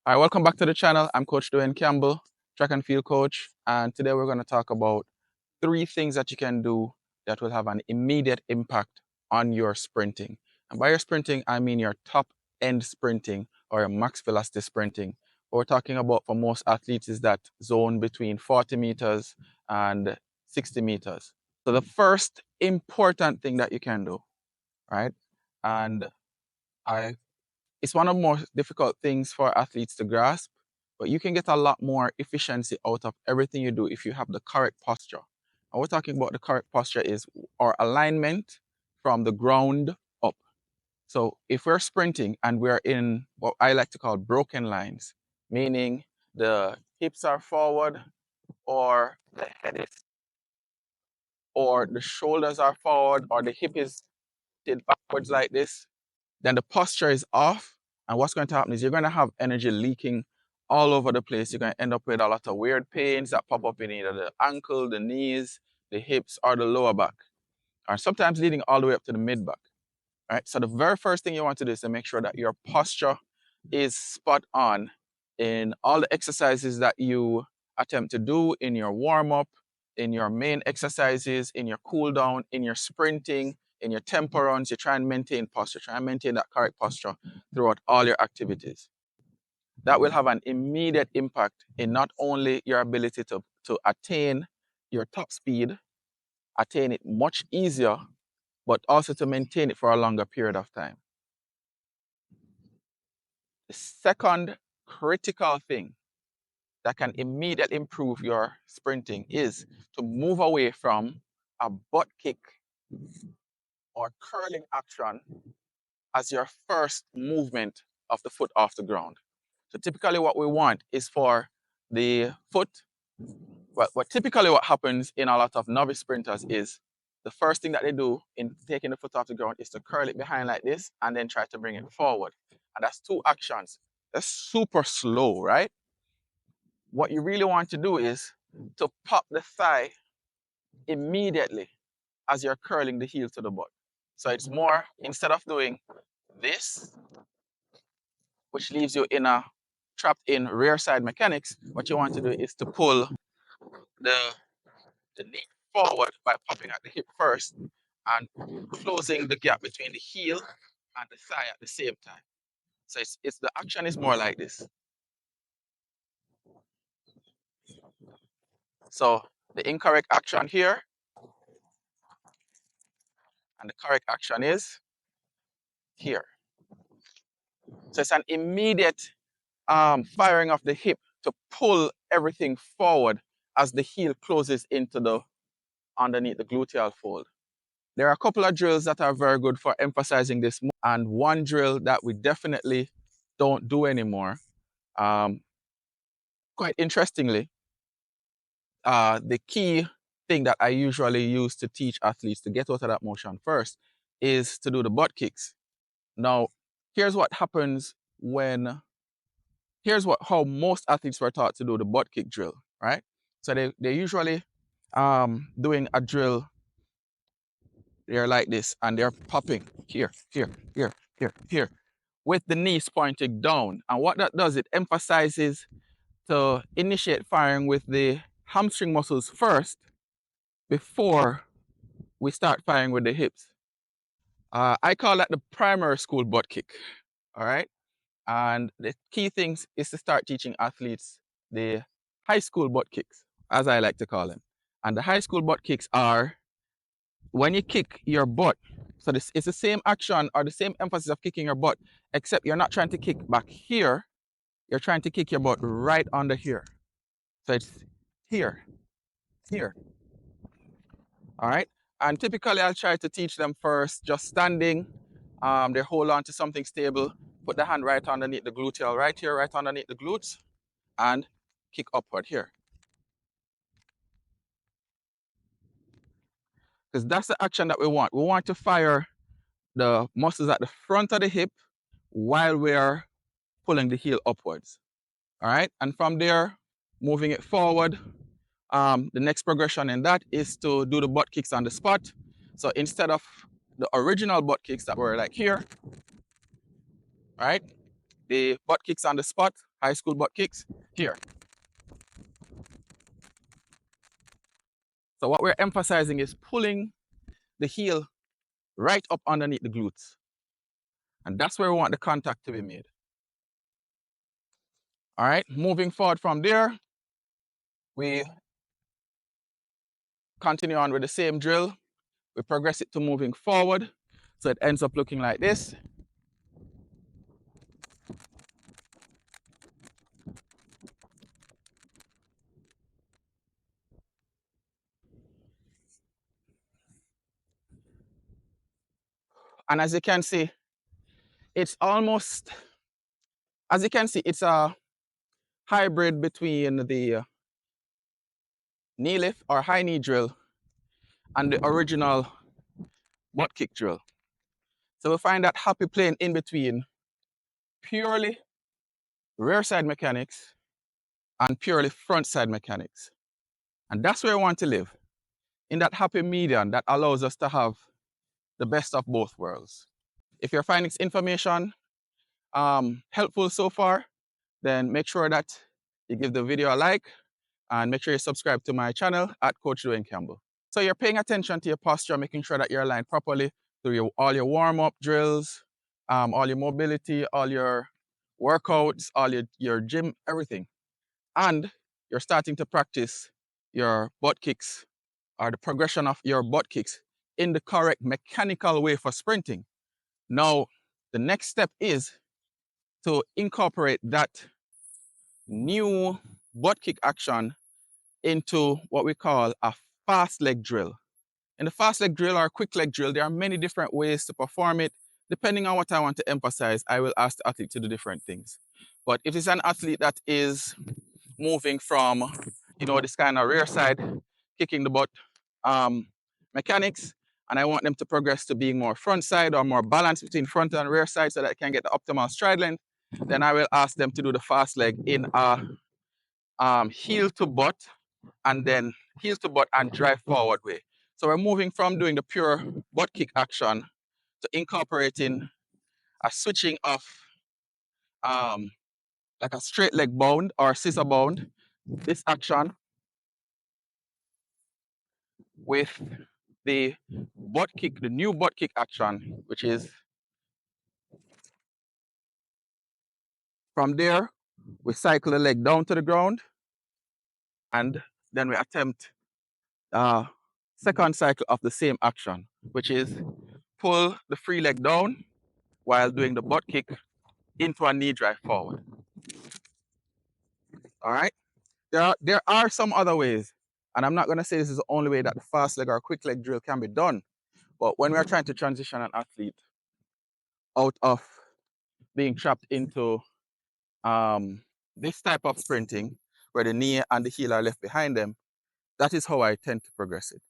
All right, welcome back to the channel. I'm Coach DuWayne Campbell, track and field coach. And today we're going to talk about 3 things that you can do that will have an immediate impact on your sprinting. And by your sprinting, I mean your top end sprinting or your max velocity sprinting. What we're talking about for most athletes is that zone between 40 meters and 60 meters. So the first important thing that you can do, right? And it's one of the more difficult things for athletes to grasp, but you can get a lot more efficiency out of everything you do if you have the correct posture. And we're talking about the correct posture is our alignment from the ground up. So if we're sprinting and we're in what I like to call broken lines, meaning the hips are forward or the head is, or the shoulders are forward or the hip is tilted backwards like this, then the posture is off. And what's going to happen is you're going to have energy leaking all over the place. You're going to end up with a lot of weird pains that pop up in either the ankle, the knees, the hips, or the lower back, or sometimes leading all the way up to the mid back. Right? So the very first thing you want to do is to make sure that your posture is spot on in all the exercises that you attempt to do in your warm-up, in your main exercises, in your cool down, in your sprinting, in your tempo runs. You try and maintain posture, try and maintain that correct posture throughout all your activities. That will have an immediate impact in not only your ability to attain your top speed, attain it much easier, but also to maintain it for a longer period of time. The second critical thing that can immediately improve your sprinting is to move away from a butt kick or curling action as your first movement of the foot off the ground. So typically what we want is for the foot, typically what happens in a lot of novice sprinters is the first thing that they do in taking the foot off the ground is to curl it behind like this and then try to bring it forward. And that's 2 actions. That's super slow, right? What you really want to do is to pop the thigh immediately as you're curling the heel to the butt. So it's more, instead of doing this, which leaves you in a trapped in rear side mechanics, what you want to do is to pull the knee forward by popping at the hip first and closing the gap between the heel and the thigh at the same time. So it's the action is more like this. So the incorrect action here and the correct action is here. So it's an immediate firing of the hip to pull everything forward as the heel closes into the underneath the gluteal fold. There are a couple of drills that are very good for emphasizing this, and one drill that we definitely don't do anymore. Quite interestingly, the key thing that I usually use to teach athletes to get out of that motion first is to do the butt kicks. Now, here's what happens how most athletes were taught to do the butt kick drill, right? So they're usually doing a drill. They're like this, and they're popping here, here, here, here, here, with the knees pointing down. And what that does, it emphasizes to initiate firing with the hamstring muscles first before we start firing with the hips. I call that the primary school butt kick, all right? And the key things is to start teaching athletes the high school butt kicks, as I like to call them. And the high school butt kicks are when you kick your butt. So it's the same action or the same emphasis of kicking your butt, except you're not trying to kick back here. You're trying to kick your butt right under here. So it's here, here. All right. And typically I'll try to teach them first just standing. They hold on to something stable, put the hand right underneath the gluteal, right here, right underneath the glutes, and kick upward here. Because that's the action that we want. We want to fire the muscles at the front of the hip while we're pulling the heel upwards. All right. And from there, moving it forward, the next progression in that is to do the butt kicks on the spot. So instead of the original butt kicks that were like here, right? the butt kicks on the spot, high school butt kicks, here. So what we're emphasizing is pulling the heel right up underneath the glutes. And that's where we want the contact to be made. All right, moving forward from there, we continue on with the same drill. We progress it to moving forward. So it ends up looking like this. And as you can see, it's almost, as you can see, it's a hybrid between the knee lift or high knee drill and the original butt kick drill. So we find that happy plane in between purely rear side mechanics and purely front side mechanics. And that's where we want to live, in that happy median that allows us to have the best of both worlds. If you're finding this information helpful so far, then make sure that you give the video a like and make sure you subscribe to my channel at Coach DuWayne Campbell. So you're paying attention to your posture, making sure that you're aligned properly through all your warm-up drills, all your mobility, all your workouts, all your gym, everything. And you're starting to practice your butt kicks or the progression of your butt kicks in the correct mechanical way for sprinting. Now, the next step is to incorporate that new butt kick action into what we call a fast leg drill. In the fast leg drill or quick leg drill, there are many different ways to perform it. Depending on what I want to emphasize, I will ask the athlete to do different things. But if it's an athlete that is moving from, this kind of rear side, kicking the butt mechanics, and I want them to progress to being more front side or more balanced between front and rear side so that I can get the optimal stride length, then I will ask them to do the fast leg in a heel to butt and then heel to butt and drive forward way. So we're moving from doing the pure butt kick action to incorporating a switching of like a straight leg bound or scissor bound, this action with the butt kick, the new butt kick action, which is from there, we cycle the leg down to the ground and then we attempt second cycle of the same action, which is pull the free leg down while doing the butt kick into a knee drive forward. All right. There are some other ways, and I'm not going to say this is the only way that the fast leg or quick leg drill can be done. But when we are trying to transition an athlete out of being trapped into this type of sprinting, where the knee and the heel are left behind them, that is how I tend to progress it.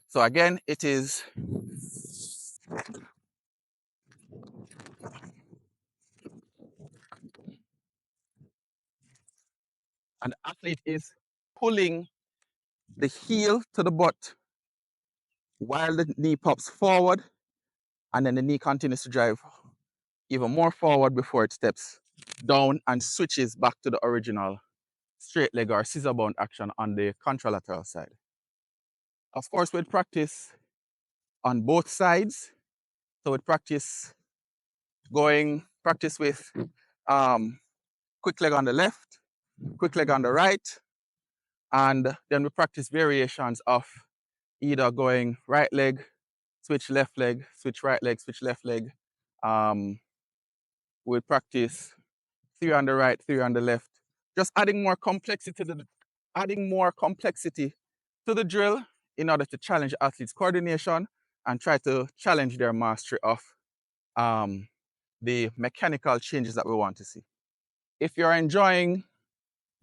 So again, it is an athlete is pulling the heel to the butt while the knee pops forward, and then the knee continues to drive even more forward before it steps down and switches back to the original straight leg or scissor bound action on the contralateral side. Of course, we'd practice on both sides. So we'd practice with quick leg on the left, quick leg on the right, and then we practice variations of either going right leg, switch left leg, switch right leg, switch left leg. We'd practice 3 on the right, 3 on the left, just adding more complexity to the drill in order to challenge athletes' coordination and try to challenge their mastery of the mechanical changes that we want to see. If you're enjoying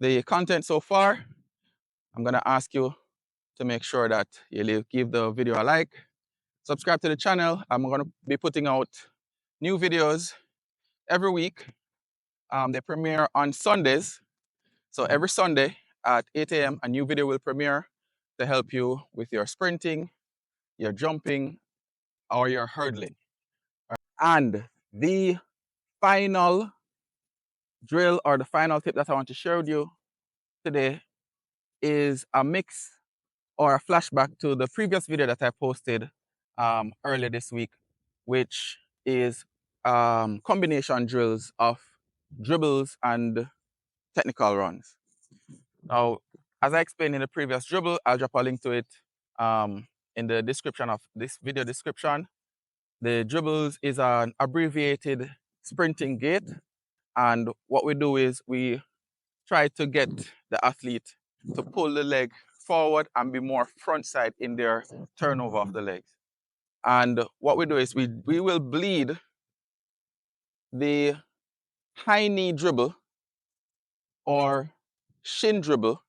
the content so far, I'm going to ask you to make sure that you give the video a like, subscribe to the channel. I'm going to be putting out new videos every week. They premiere on Sundays. So every Sunday at 8 a.m. a new video will premiere to help you with your sprinting, your jumping, or your hurdling. And the final drill, or the final tip that I want to share with you today, is a mix or a flashback to the previous video that I posted earlier this week, which is combination drills of dribbles and technical runs. Now, as I explained in the previous dribble, I'll drop a link to it in the description of this video description. The dribbles is an abbreviated sprinting gait, and what we do is we try to get the athlete to pull the leg forward and be more front side in their turnover of the legs. And what we do is we will bleed the high knee dribble or shin dribble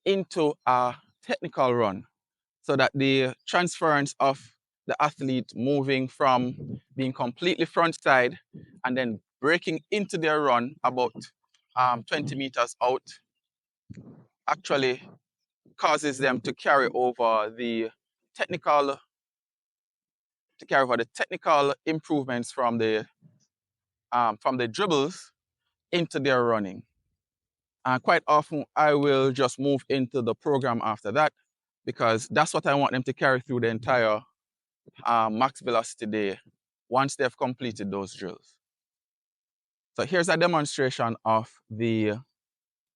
into a technical run, so that the transference of the athlete moving from being completely front side and then breaking into their run about 20 meters out actually causes them to carry over the technical improvements from the dribbles into their running. And quite often I will just move into the program after that, because that's what I want them to carry through the entire max velocity day once they've completed those drills. So here's a demonstration of the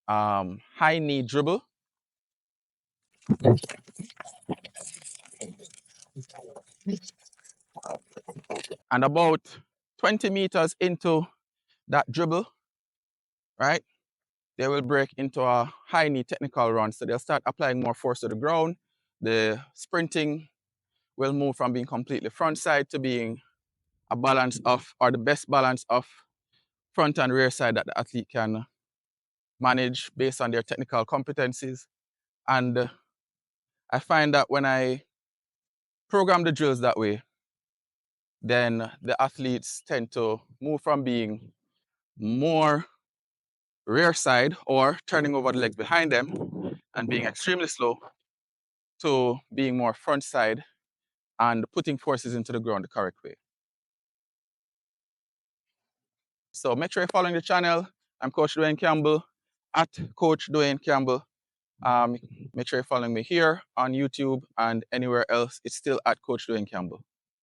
high knee dribble. And about 20 meters into that dribble, right, they will break into a high knee technical run. So they'll start applying more force to the ground. The sprinting will move from being completely front side to being a balance of, or the best balance of, front and rear side that the athlete can manage based on their technical competencies. And I find that when I program the drills that way, then the athletes tend to move from being more rear side or turning over the legs behind them and being extremely slow to being more front side and putting forces into the ground the correct way. So make sure you're following the channel. I'm Coach DuWayne Campbell, at Coach DuWayne Campbell. Make sure you're following me here on YouTube, and anywhere else, it's still at Coach DuWayne Campbell.